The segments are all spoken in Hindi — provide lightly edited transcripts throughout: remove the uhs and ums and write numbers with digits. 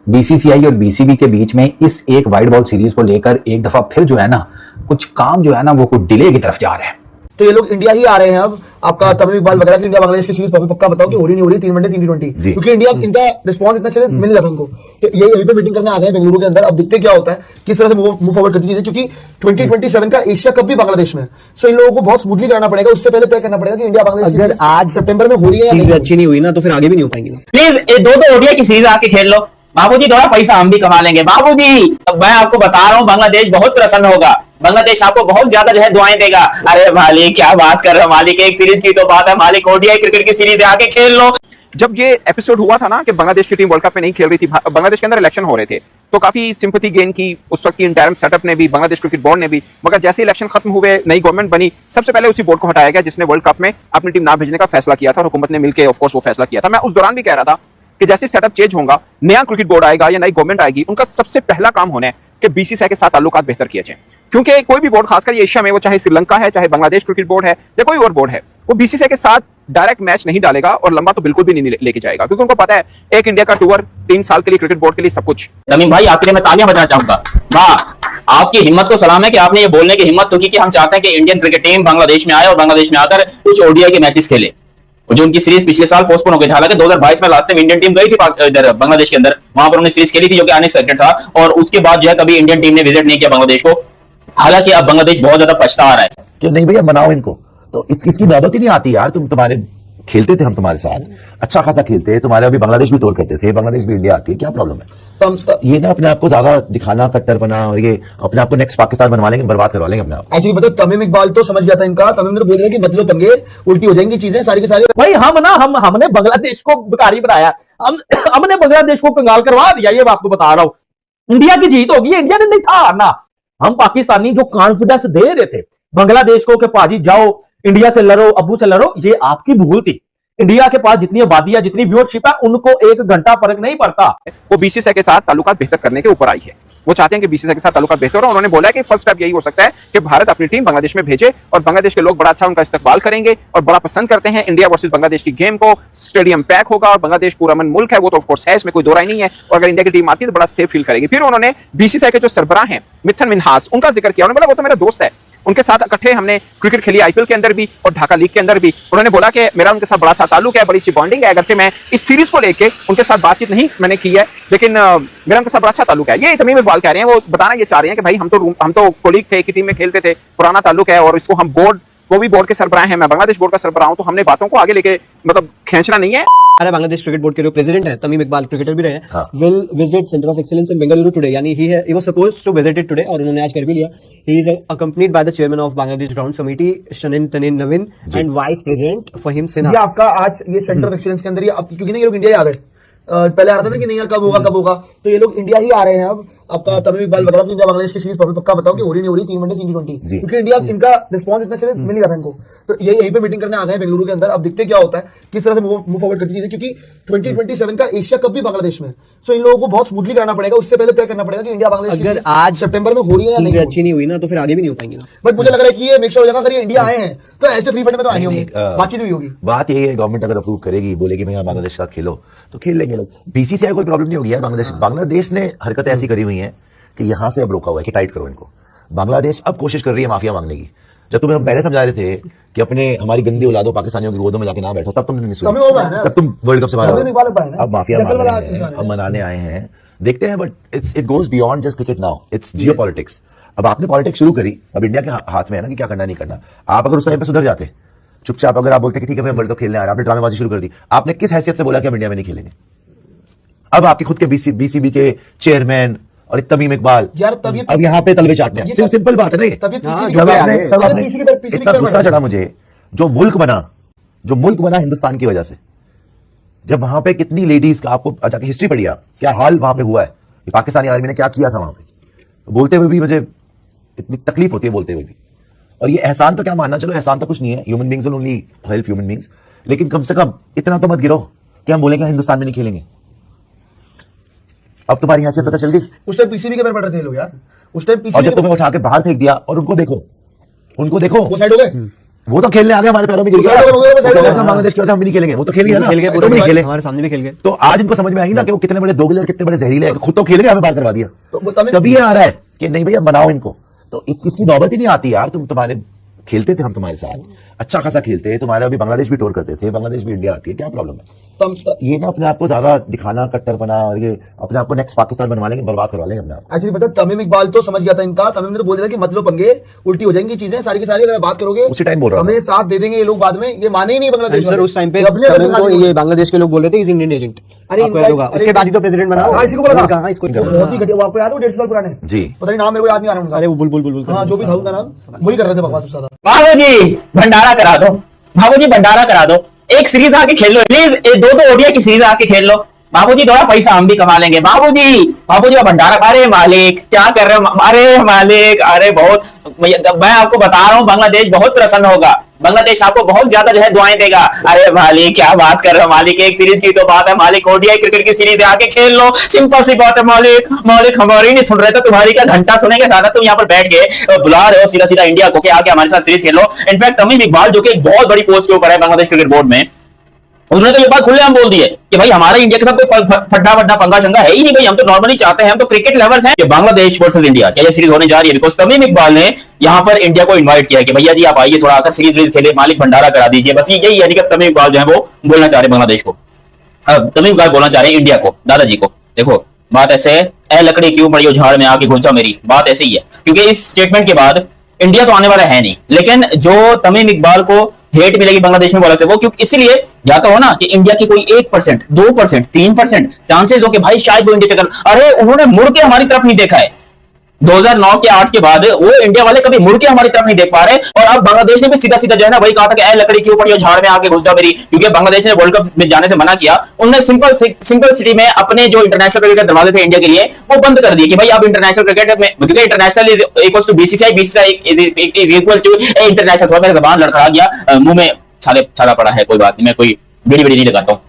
बीसीसीआई और बीसीबी के बीच में इस एक वाइड बॉल सीरीज को लेकर एक दफा फिर जो है ना कुछ काम जो है ना वो कुछ डिले की तरफ जा रहे हैं। तो ये लोग इंडिया ही आ रहे हैं अब आपका तमिम इकबाल वगैरह की इंडिया बांग्लादेश की सीरीज पक्का बताओ कि हो रही नहीं हो रही 3 वनडे 3 T20 क्योंकि इंडिया इनका रिस्पांस इतना चले मिल रहा था उनको ये यहीं पे मीटिंग करने आ गए बेंगलुरु के अंदर। अब देखते क्या होता है किस तरह से मूव फॉरवर्ड करती है क्योंकि 2027 का एशिया कप भी बांग्लादेश में। सो इन लोगों को बहुत स्मूथली करना पड़ेगा, उससे पहले तय करना पड़ेगा कि इंडिया बांग्लादेश अगर आज सितंबर में हो रही है चीजें अच्छी नहीं हुई ना तो फिर आगे भी नहीं हो पाएंगी। प्लीज दो ओडीआई की सीरीज आके खेल लो बाबूजी, थोड़ा पैसा हम भी कमा लेंगे बाबूजी। मैं आपको बता रहा हूँ बांग्लादेश बहुत प्रसन्न होगा, बांग्लादेश आपको बहुत ज्यादा जो है दुआएं देगा। अरे मालिक क्या बात कर रहे हो मालिक, एक सीरीज की तो बात है मालिक, ओडीआई क्रिकेट की सीरीज आके खेल लो। जब ये एपिसोड हुआ था ना कि बांग्लादेश की टीम वर्ल्ड कप में नहीं खेल रही थी, बांग्लादेश के अंदर इलेक्शन हो रहे थे, तो काफी सिंपैथी गेन की उस वक्त की इंटरिम सेटअप ने भी, बांग्लादेश क्रिकेट बोर्ड ने भी। मगर जैसे इलेक्शन खत्म हुए, नई गवर्नमेंट बनी, सबसे पहले उसी बोर्ड को हटाया गया जिसने वर्ल्ड कप में अपनी टीम ना भेजने का फैसला किया था और हुकूमत ने मिलकर ऑफ कोर्स वो फैसला किया था। मैं उस दौरान भी कह रहा था कि जैसे सेटअप चेंज होगा, नया क्रिकेट बोर्ड आएगा या नई गवर्नमेंट आएगी, उनका सबसे पहला काम होना है कि बीसीसीआई के साथ ताल्लुकात बेहतर किए जाएं। क्योंकि कोई भी बोर्ड, खासकर ये एशिया में, वो चाहे श्रीलंका है, चाहे बांग्लादेश क्रिकेट बोर्ड है या कोई और बोर्ड है, वो बीसीसीआई के साथ डायरेक्ट मैच नहीं डालेगा और लंबा तो बिल्कुल भी नहीं लेके जाएगा, क्योंकि उनको पता है एक इंडिया का टूर 3 साल के लिए क्रिकेट बोर्ड के लिए सब कुछ। तमीम भाई आपके लिए मैं तालियां बजाना चाहूंगा, वाह आपकी हिम्मत को सलाम है कि आपने ये बोलने की हिम्मत तो की कि हम चाहते हैं कि इंडियन क्रिकेट टीम बांग्लादेश में आए और बांग्लादेश में आकर कुछ ओडीआई के मैचेस खेले। जो उनकी सीरीज पिछले साल पोस्टपोन हो गई थी, हालांकि 2022 में लास्ट टाइम इंडियन टीम गई थी इधर बांग्लादेश के अंदर, वहां पर उन्होंने सीरीज खेली थी जो कि अनएक्सपेक्टेड था, और उसके बाद जो है कभी इंडियन टीम ने विजिट नहीं किया बांग्लादेश को। हालांकि अब बांग्लादेश बहुत ज्यादा पछता रहा है कि नहीं भैया मनाओ इनको, तो इसकी नौबत ही नहीं आती यार। तुम्हारे खेलते थे हम तुम्हारे साथ, अच्छा खासा खेलते हैं, तुम्हारे अभी बांग्लादेश भी तोड़ करते थे, बांग्लादेश भी इंडिया आती है, क्या प्रॉब्लम है? तो ये ना अपने आप को ज्यादा दिखाना, कट्टर बना, और ये अपने आप को नेक्स्ट पाकिस्तान बनवा लेंगे, बर्बाद करवा लेंगे अपने आप। एक्चुअली पता तमीम इकबाल तो समझ गया था इनका, तमीम ने तो बोल दिया कि मतलब पंगे उल्टी हो जाएंगी चीजें सारी की सारी। भाई हमने बांग्लादेश को भिखारी बनाया, हमने बांग्लादेश को कंगाल करवा दिया, ये मैं आपको बता रहा हूं। इंडिया की जीत होगी, इंडिया ने नहीं था हारना। हम पाकिस्तानी जो कॉन्फिडेंस दे रहे थे बांग्लादेश को कि पाजी जाओ इंडिया से लड़ो, अब्बू से लड़ो, ये आपकी भूल थी। इंडिया के पास जितनी आबादी है, जितनी व्यूअरशिप है, उनको 1 घंटा फर्क नहीं पड़ता। वो बीसीसीआई के साथ ताल्लुकात बेहतर करने के ऊपर आई है, वो चाहते हैं कि बीसीसीआई के साथ ताल्लुकात बेहतर हो। उन्होंने बोला है कि फर्स्ट स्टेप यही हो सकता है कि भारत अपनी टीम बांग्लादेश में भेजे और बांग्लादेश के लोग बड़ा अच्छा उनका इस्तकबाल करेंगे और बड़ा पसंद करते हैं इंडिया वर्सेस बांग्लादेश की गेम को। स्टेडियम पैक होगा और बांग्लादेश पूरा मन मुल्क है, वो तो ऑफ कोर्स है, इसमें कोई दो राय नहीं है, और अगर इंडिया की टीम आती है तो बड़ा सेफ फील करेगी। फिर उन्होंने बीसीसीआई के जो सरबराह हैं मिथन मिन्हास, उनका जिक्र किया। उन्होंने बोला वो तो मेरा दोस्त है, उनके साथ इकट्ठे हमने क्रिकेट खेली आईपीएल के अंदर भी और ढाका लीग के अंदर भी। उन्होंने बोला कि मेरा उनके साथ बड़ा अच्छा ताल्लुक है, बड़ी अच्छी बॉन्डिंग है, अगरचे मैं इस सीरीज को लेके उनके साथ बातचीत नहीं मैंने की है, लेकिन मेरा उनके साथ बड़ा अच्छा ताल्लुक है। ये तमीम इकबाल कह रहे हैं, वो बताना ये चाह रहे हैं कि भाई हम तो कोलीग थे, एक ही टीम में खेलते थे, पुराना ताल्लुक है, और इसको हम बोर्ड, वो भी बोर्ड के सरबराह हैं, मैं बांग्लादेश बोर्ड का सरबराह हूं, तो हमने बातों को आगे लेके मतलब खींचना नहीं है। अरे बांग्लादेश क्रिकेट बोर्ड के जो प्रेसिडेंट है तमीम इकबाल, क्रिकेटर भी रहे, will visit centre of excellence in Bengaluru today, यानी he was supposed to visit it today और उन्होंने आज कर भी लिया। He is accompanied by the chairman of Bangladesh ground committee शनिन तनिन Naveen and vice president Fahim Sinha. ये आपका आज ये सेंटर ऑफ एक्सीलेंस के अंदर ही, क्योंकि ना ये लोग इंडिया ही आ गए, पहले आ रहा था ना कि नहीं यार कब होगा, तो ये लोग इंडिया ही आ रहे हैं अब। आपका तमीम इकबाल वगैरह की इंडिया बांग्लादेश की सीरीज पक्का बताओ कि हो रही नहीं हो रही 3 वनडे 3 T20 क्योंकि इंडिया इनका रिस्पांस इतना चले मिल रहा था इनको। तो ये यहीं पे मीटिंग करने आ गए बेंगलुरु के अंदर। अब देखते क्या होता है किस तरह से मूव फॉरवर्ड करती है क्योंकि 2027 का एशिया कप भी बांग्लादेश में। सो इन लोगों को बहुत स्मूथली करना पड़ेगा, उससे पहले तय करना पड़ेगा कि इंडिया बांग्लादेश अगर आज सितंबर में हो रही है या नहीं अच्छी नहीं हुई ना तो फिर आगे भी नहीं हो पाएंगे। बट मुझे लग रहा है कि ये मेक श्योर हो जाएगा, अगर ये इंडिया आए हैं तो ऐसे फ्री फंड में तो आएंगे होंगे, बातचीत हुई होगी। बात यही है, गवर्नमेंट अगर अप्रूव करेगी, बोलेगी भैया बांग्लादेश के साथ खेलो, तो खेल लेंगे लोग। बीसीसीआई कोई प्रॉब्लम नहीं होगी यार। बांग्लादेश ने हरकतें ऐसी करी हुई हैं कि यहां से अब रोका हुआ है कि टाइट करो इनको। बांग्लादेश अब कोशिश कर रही है माफिया मांगने की। जब तुम्हें हम पहले समझा रहे थे कि अपने हमारी गंदी औलादों पाकिस्तानियों की गोदों में जाके ना बैठो, तब तुमने नहीं सुना, तब तुम वर्ल्ड कप से बाहर। अब माफिया अब मनाने आए हैं, देखते हैं। But it goes beyond just cricket now, it's Jio politics. अब आपने पॉलिटिक्स शुरू करी, अब इंडिया के हाथ में है ना कि क्या करना नहीं करना। आप अगर उस टाइम पे सुधर जाते चुपचाप, अगर आप बोलते कि ठीक है भाई वर्ल्ड कप खेलने आ रहा, आपने ड्रामेबाजी शुरू कर दी। आपने किस हैसियत से बोला कि हम इंडिया में नहीं खेलेंगे? अब आपके खुद के बीसीबी के चेयरमैन और तमीम इकबाल यार अब यहाँ पे तलवे चाटने हैं। सिंपल बात है ना ये। इतना गुस्सा चढ़ा मुझे, जो मुल्क बना हिंदुस्तान की वजह से, जब वहां पे कितनी लेडीज का, आपको जाके हिस्ट्री पढ़ी आप, क्या हाल वहां पे हुआ है, पाकिस्तानी आर्मी ने क्या किया था वहां पे, बोलते हुए भी मुझे इतनी तकलीफ होती है बोलते हुए भी। और ये एहसान तो क्या मानना, चलो एहसान तो कुछ नहीं है, human beings will only help human beings, लेकिन कम से कम इतना तो मत गिरो कि हम बोलेंगे हिंदुस्तान में नहीं खेलेंगे। अब तुम्हारी हैसियत पता चल गई। उस टाइम पीसीबी के पैर पड़ रहे थे लोग यार, उस टाइम और जब तुम्हें उठा के बाहर फेंक दिया, और उनको देखो वो साइड हो गए। वो तो खेलने आ गए, हमारे पैरों में गिर गया। साइड हो गए, साइड हो गए। बांग्लादेश की वजह से हम भी नहीं खेलेंगे, वो तो खेल गया ना, खेल गए तो नहीं खेले। हमारे सामने भी खेल गए। तो आज इनको समझ में आएगी ना कि वो कितने बड़े दोगले और कितने बड़े जहरीले हैं। खुद तो खेल गए, हमें बात करवा दिया, तो तमिल तभी ये आ रहा है कि नहीं भैया बनाओ इनको। तो इसकी नौबत ही नहीं आती यार। तुम्हारे खेलते थे हम तुम्हारे साथ, अच्छा खासा खेलते, तुम्हारे अभी बांग्लादेश भी टूर करते थे, बांग्लादेश भी इंडिया आती है, क्या प्रॉब्लम है? ये ना अपने आप को ज्यादा दिखाना, कट्टरपना, और ये अपने आप को नेक्स्ट पाकिस्तान बनवा लेंगे, बर्बाद करवा लेंगे अपने आप। एक्चुअली पता तमीम इकबाल तो समझ गया था इनका। तमीम ने तो बोल दिया था कि मत लो पंगे, उल्टी हो जाएंगी चीजें सारी की सारी, अगर बात करोगे उसी टाइम बोल रहा हूं। हमें साथ दे देंगे ये लोग बाद में, ये माने ही नहीं बांग्लादेश सर वाले। उस टाइम पे अपने तमिल को ये बांग्लादेश के लोग बोल रहे थे इज इंडियन एजेंट। अरे आपको याद होगा, उसके बाद ही तो प्रेसिडेंट बना। हाँ, इसी को बोला था। कहा इसको बहुत ही घटिया, वो आपको याद है वो 150 साल पुराने? जी। पता नहीं नाम मेरे को याद नहीं आ रहा उनका। अरे वो बुल हाँ, जो भी था उनका नाम, वही कर रहे थे बकवास सबसे ज्यादा। बाबूजी भंडारा करा दो, बाबूजी भंडारा करा दो, एक सीरीज आके खेल लो प्लीज, दो ओडीआई की सीरीज आके खेल लो बाबूजी, थोड़ा पैसा हम भी कमा लेंगे बाबूजी। बाबूजी का भंडारा, अरे मालिक क्या कर रहे हो, अरे मालिक, अरे बहुत, मैं आपको बता रहा हूँ बांग्लादेश बहुत प्रसन्न होगा, बांग्लादेश आपको बहुत ज्यादा जो है दुआएं देगा। अरे मालिक क्या बात कर रहे हो मालिक, एक सीरीज की तो बात है मालिक, ओडीआई क्रिकेट की सीरीज आके खेल लो, सिंपल सी बात है मालिक। मालिक हमारी नहीं सुन रहे थे, तुम्हारी क्या घंटा सुनेंगे, दादा तुम यहाँ पर बैठ गए बुला रहे हो सीधा सीधा इंडिया को कि आके हमारे साथ सीरीज खेल लो। इनफैक्ट तमीम इकबाल जो कि एक बहुत बड़ी पोस्ट के ऊपर है बांग्लादेश क्रिकेट बोर्ड में, उन्होंने तो ये बात खुलेआम बोल दी है कि भाई हमारे इंडिया के साथ कोई फड्डा वड्डा पंगा शंगा है ही नहीं भाई, हम तो नॉर्मली चाहते हैं, हम तो क्रिकेट लवर्स हैं। बांग्लादेश वर्सेस इंडिया क्या ये सीरीज होने जा रही है, बिकॉज तमीम इकबाल ने यहाँ पर इंडिया को इनवाइट किया कि भैया जी आप आइए, थोड़ा आकर सीरीज खेले, मालिक भंडारा करा दीजिए, बस यही है कि तमीम इकबाल जो है वो बोलना चाह रहे बांग्लादेश को, तमीम इकबाल बोलना चाह रहे इंडिया को, दादाजी को, देखो बात ऐसे है, ए लकड़ी क्यों पड़ी हो झाड़ में आके घुस जाओ मेरी, बात ऐसे ही है। क्योंकि इस स्टेटमेंट के बाद इंडिया तो आने वाला है नहीं, लेकिन जो तमीम इकबाल को हेट मिलेगी बांग्लादेश में बोला से वो क्योंकि इसलिए जाता हो ना कि इंडिया की कोई 1%, 2%, 3% चांसेस हो कि भाई शायद वो इंडिया चक्कर, अरे उन्होंने मुड़ के हमारी तरफ नहीं देखा है। 2009 के 8 के बाद वो इंडिया वाले कभी मुड़ के हमारी तरफ नहीं देख पा रहे, और अब बांग्लादेश ने भी सीधा सीधा जो है ना वही कहा था कि ए लकड़ी क्यों पड़ी हो झाड़ में आके घुस जाओ मेरी, क्योंकि बांग्लादेश ने वर्ल्ड कप में जाने से मना किया। उन्होंने सिंपल सिटी में अपने जो इंटरनेशनल क्रिकेट के दरवाजे थे इंडिया के लिए वो बंद कर दिए कि भाई अब इंटरनेशनल क्रिकेट में, क्योंकि international is equal to BCCI, BCCI is equal to international. थोड़ा मेरा जबान लड़खड़ा गया, मुंह में छाला पड़ा है, कोई बात नहीं, मैं कोई बीड़ी नहीं लगाता हूँ।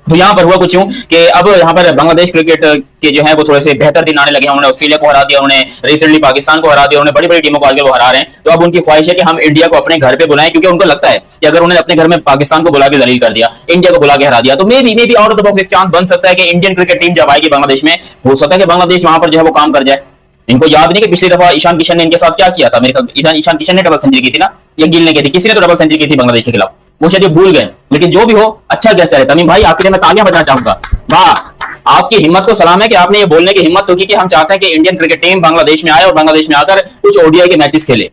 तो यहाँ पर हुआ कुछ यूं कि अब यहाँ पर बांग्लादेश क्रिकेट के जो है वो थोड़े से बेहतर दिन आने लगे हैं। उन्होंने ऑस्ट्रेलिया को हरा दिया, उन्होंने रिसेंटली पाकिस्तान को हरा दिया, उन्होंने बड़ी बड़ी टीमों को आगे वो हरा रहे हैं। तो अब उनकी ख्वाहिश है कि हम इंडिया को अपने घर पे बुलाएं, क्योंकि उनको लगता है कि अगर उन्होंने अपने घर में पाकिस्तान को बुला के जलील कर दिया, इंडिया को बुला के हरा दिया, तो may be out of the box एक चांस बन सकता है कि इंडियन क्रिकेट टीम जब आएगी बांग्लादेश में, हो सकता है कि बांग्लादेश वहां पर जो है वो काम कर जाए। इनको याद नहीं कि पिछली दफा ईशान किशन ने इनके साथ क्या किया था, मेरे ख्याल ईशान किशन ने डबल सेंचुरी की थी ना, या गिल ने की थी, किसी ने तो डबल सेंचुरी की थी बांग्लादेश के खिलाफ, वो शायद भूल गए। लेकिन जो भी हो अच्छा गेस्ट है तमीम भाई, आपके लिए मैं तालियां बजाना चाहूंगा, वाह आपकी हिम्मत को सलाम है कि आपने ये बोलने की हिम्मत तो की कि हम चाहते हैं कि इंडियन क्रिकेट टीम बांग्लादेश में आए और बांग्लादेश में आकर कुछ ओडीआई के मैचेस खेले,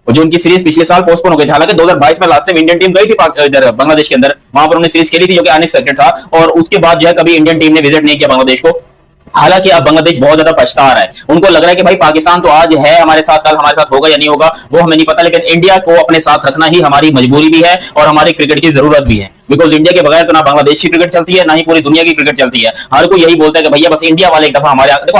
और जो उनकी सीरीज पिछले साल पोस्टपोन हो गई थी। हालांकि 2022 में लास्ट टाइम इंडियन टीम गई थी इधर बांग्लादेश के अंदर, वहां पर उन्होंने सीरीज खेली थी जो कि अनएक्सपेक्टेड था, और उसके बाद जो है कभी इंडियन टीम ने विजिट नहीं किया बांग्लादेश को। हालांकि अब बांग्लादेश बहुत ज्यादा पछता रहा है, उनको लग रहा है कि भाई पाकिस्तान तो आज है हमारे साथ, कल हमारे साथ होगा या नहीं होगा वो हमें नहीं पता, लेकिन इंडिया को अपने साथ रखना ही हमारी मजबूरी भी है और हमारी क्रिकेट की जरूरत भी है। बिकॉज इंडिया के बगैर तो ना बांग्लादेश की क्रिकेट चलती है, ना ही पूरी दुनिया की क्रिकेट चलती है। हर कोई यही बोलता है कि भैया बस इंडिया वाले एक दफा हमारे, देखो